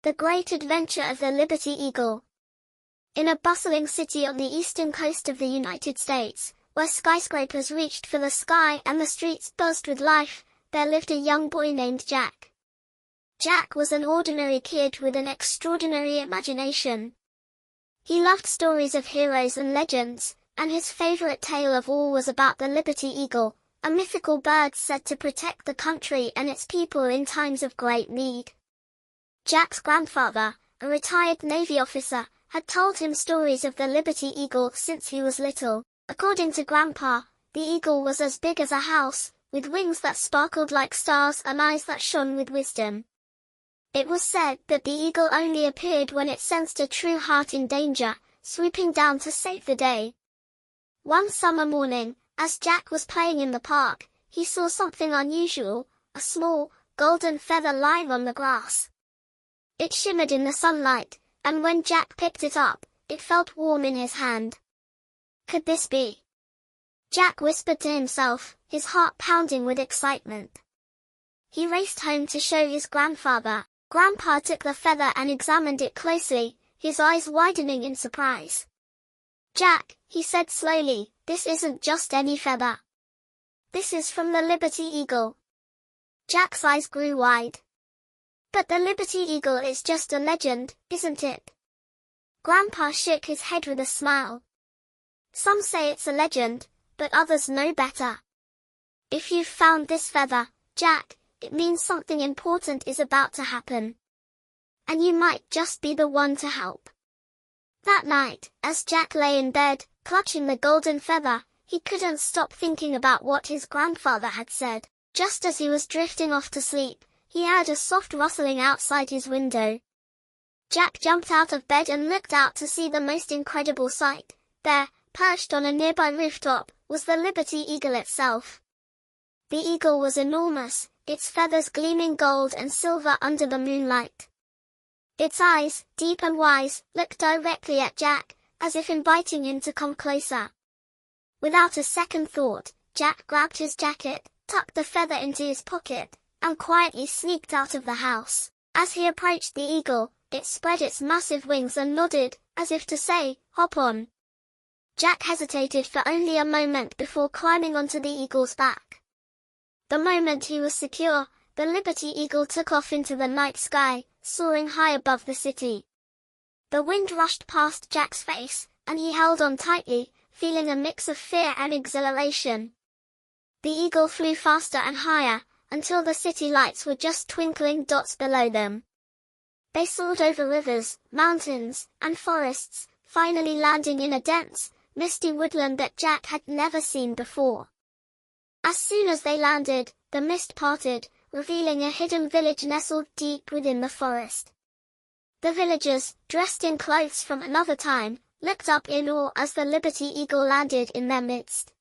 The Great Adventure of the Liberty Eagle. In a bustling city on the eastern coast of the United States, where skyscrapers reached for the sky and the streets buzzed with life, there lived a young boy named Jack. Jack was an ordinary kid with an extraordinary imagination. He loved stories of heroes and legends, and his favorite tale of all was about the Liberty Eagle, a mythical bird said to protect the country and its people in times of great need. Jack's grandfather, a retired Navy officer, had told him stories of the Liberty Eagle since he was little. According to Grandpa, the eagle was as big as a house, with wings that sparkled like stars and eyes that shone with wisdom. It was said that the eagle only appeared when it sensed a true heart in danger, swooping down to save the day. One summer morning, as Jack was playing in the park, he saw something unusual, a small, golden feather lying on the grass. It shimmered in the sunlight, and when Jack picked it up, it felt warm in his hand. Could this be? Jack whispered to himself, his heart pounding with excitement. He raced home to show his grandfather. Grandpa took the feather and examined it closely, his eyes widening in surprise. "Jack," he said slowly, "this isn't just any feather. This is from the Liberty Eagle." Jack's eyes grew wide. "But the Liberty Eagle is just a legend, isn't it?" Grandpa shook his head with a smile. "Some say it's a legend, but others know better. If you've found this feather, Jack, it means something important is about to happen. And you might just be the one to help." That night, as Jack lay in bed, clutching the golden feather, he couldn't stop thinking about what his grandfather had said. Just as he was drifting off to sleep, he heard a soft rustling outside his window. Jack jumped out of bed and looked out to see the most incredible sight. There, perched on a nearby rooftop, was the Liberty Eagle itself. The eagle was enormous, its feathers gleaming gold and silver under the moonlight. Its eyes, deep and wise, looked directly at Jack, as if inviting him to come closer. Without a second thought, Jack grabbed his jacket, tucked the feather into his pocket, and quietly sneaked out of the house. As he approached the eagle, it spread its massive wings and nodded, as if to say, "Hop on." Jack hesitated for only a moment before climbing onto the eagle's back. The moment he was secure, the Liberty Eagle took off into the night sky, soaring high above the city. The wind rushed past Jack's face, and he held on tightly, feeling a mix of fear and exhilaration. The eagle flew faster and higher, until the city lights were just twinkling dots below them. They soared over rivers, mountains, and forests, finally landing in a dense, misty woodland that Jack had never seen before. As soon as they landed, the mist parted, revealing a hidden village nestled deep within the forest. The villagers, dressed in clothes from another time, looked up in awe as the Liberty Eagle landed in their midst.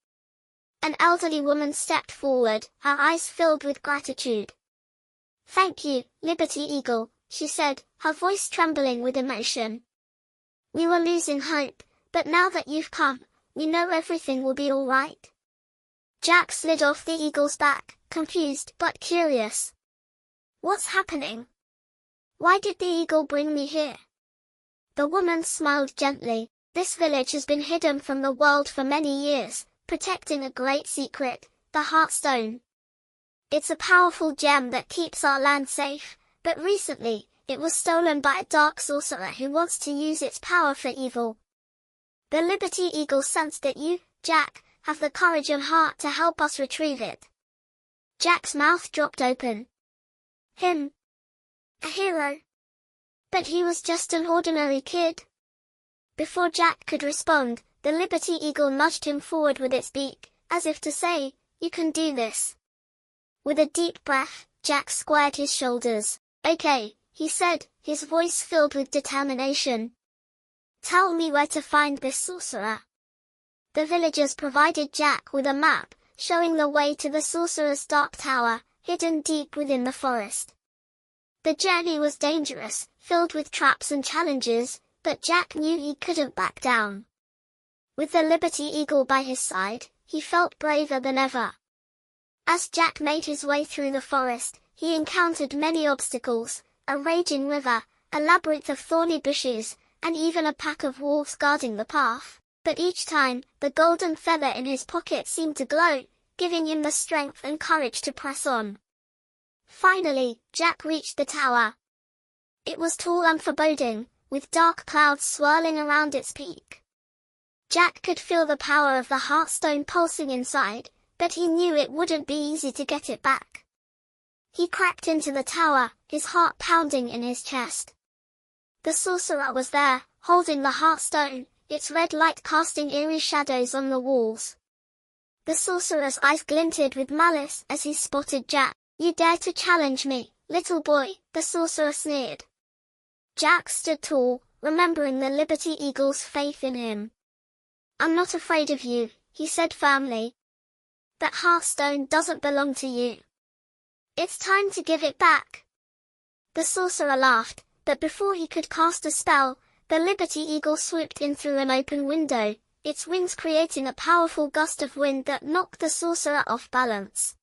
An elderly woman stepped forward, her eyes filled with gratitude. "Thank you, Liberty Eagle," she said, her voice trembling with emotion. "We were losing hope, but now that you've come, we know everything will be all right." Jack slid off the eagle's back, confused but curious. "What's happening? Why did the eagle bring me here?" The woman smiled gently. "This village has been hidden from the world for many years, protecting a great secret, the Heartstone. It's a powerful gem that keeps our land safe, but recently, it was stolen by a dark sorcerer who wants to use its power for evil. The Liberty Eagle sensed that you, Jack, have the courage and heart to help us retrieve it." Jack's mouth dropped open. Him? A hero? But he was just an ordinary kid. Before Jack could respond, the Liberty Eagle nudged him forward with its beak, as if to say, "You can do this." With a deep breath, Jack squared his shoulders. "Okay," he said, his voice filled with determination. "Tell me where to find this sorcerer." The villagers provided Jack with a map, showing the way to the sorcerer's dark tower, hidden deep within the forest. The journey was dangerous, filled with traps and challenges, but Jack knew he couldn't back down. With the Liberty Eagle by his side, he felt braver than ever. As Jack made his way through the forest, he encountered many obstacles, a raging river, a labyrinth of thorny bushes, and even a pack of wolves guarding the path. But each time, the golden feather in his pocket seemed to glow, giving him the strength and courage to press on. Finally, Jack reached the tower. It was tall and foreboding, with dark clouds swirling around its peak. Jack could feel the power of the heartstone pulsing inside, but he knew it wouldn't be easy to get it back. He crept into the tower, his heart pounding in his chest. The sorcerer was there, holding the heartstone, its red light casting eerie shadows on the walls. The sorcerer's eyes glinted with malice as he spotted Jack. "You dare to challenge me, little boy," the sorcerer sneered. Jack stood tall, remembering the Liberty Eagle's faith in him. "I'm not afraid of you," he said firmly. "That heartstone doesn't belong to you. It's time to give it back." The sorcerer laughed, but before he could cast a spell, the Liberty Eagle swooped in through an open window, its wings creating a powerful gust of wind that knocked the sorcerer off balance.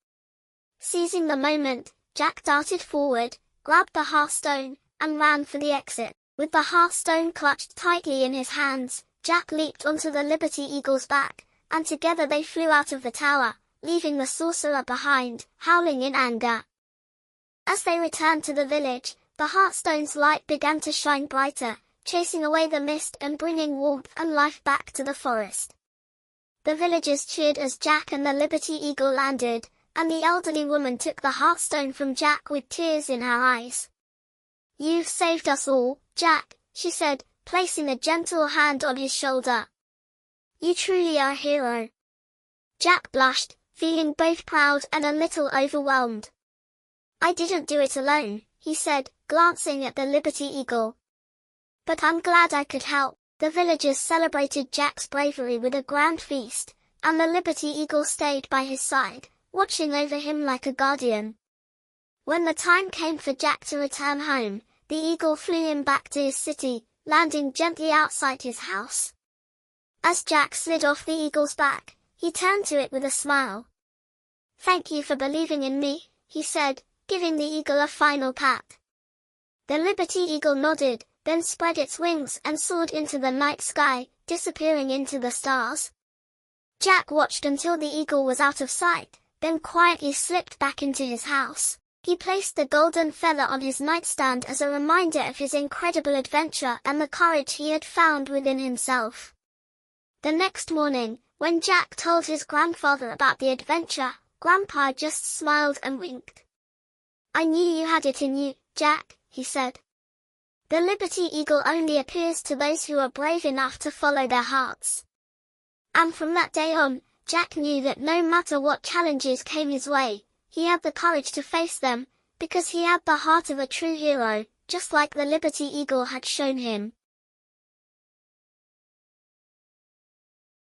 Seizing the moment, Jack darted forward, grabbed the heartstone, and ran for the exit. With the heartstone clutched tightly in his hands, Jack leaped onto the Liberty Eagle's back, and together they flew out of the tower, leaving the sorcerer behind, howling in anger. As they returned to the village, the heartstone's light began to shine brighter, chasing away the mist and bringing warmth and life back to the forest. The villagers cheered as Jack and the Liberty Eagle landed, and the elderly woman took the heartstone from Jack with tears in her eyes. "You've saved us all, Jack," she said, placing a gentle hand on his shoulder. "You truly are a hero." Jack blushed, feeling both proud and a little overwhelmed. "I didn't do it alone," he said, glancing at the Liberty Eagle. "But I'm glad I could help." The villagers celebrated Jack's bravery with a grand feast, and the Liberty Eagle stayed by his side, watching over him like a guardian. When the time came for Jack to return home, the eagle flew him back to his city, landing gently outside his house. As Jack slid off the eagle's back, he turned to it with a smile. "Thank you for believing in me," he said, giving the eagle a final pat. The Liberty Eagle nodded, then spread its wings and soared into the night sky, disappearing into the stars. Jack watched until the eagle was out of sight, then quietly slipped back into his house. He placed the golden feather on his nightstand as a reminder of his incredible adventure and the courage he had found within himself. The next morning, when Jack told his grandfather about the adventure, Grandpa just smiled and winked. "I knew you had it in you, Jack," he said. "The Liberty Eagle only appears to those who are brave enough to follow their hearts." And from that day on, Jack knew that no matter what challenges came his way, he had the courage to face them, because he had the heart of a true hero, just like the Liberty Eagle had shown him.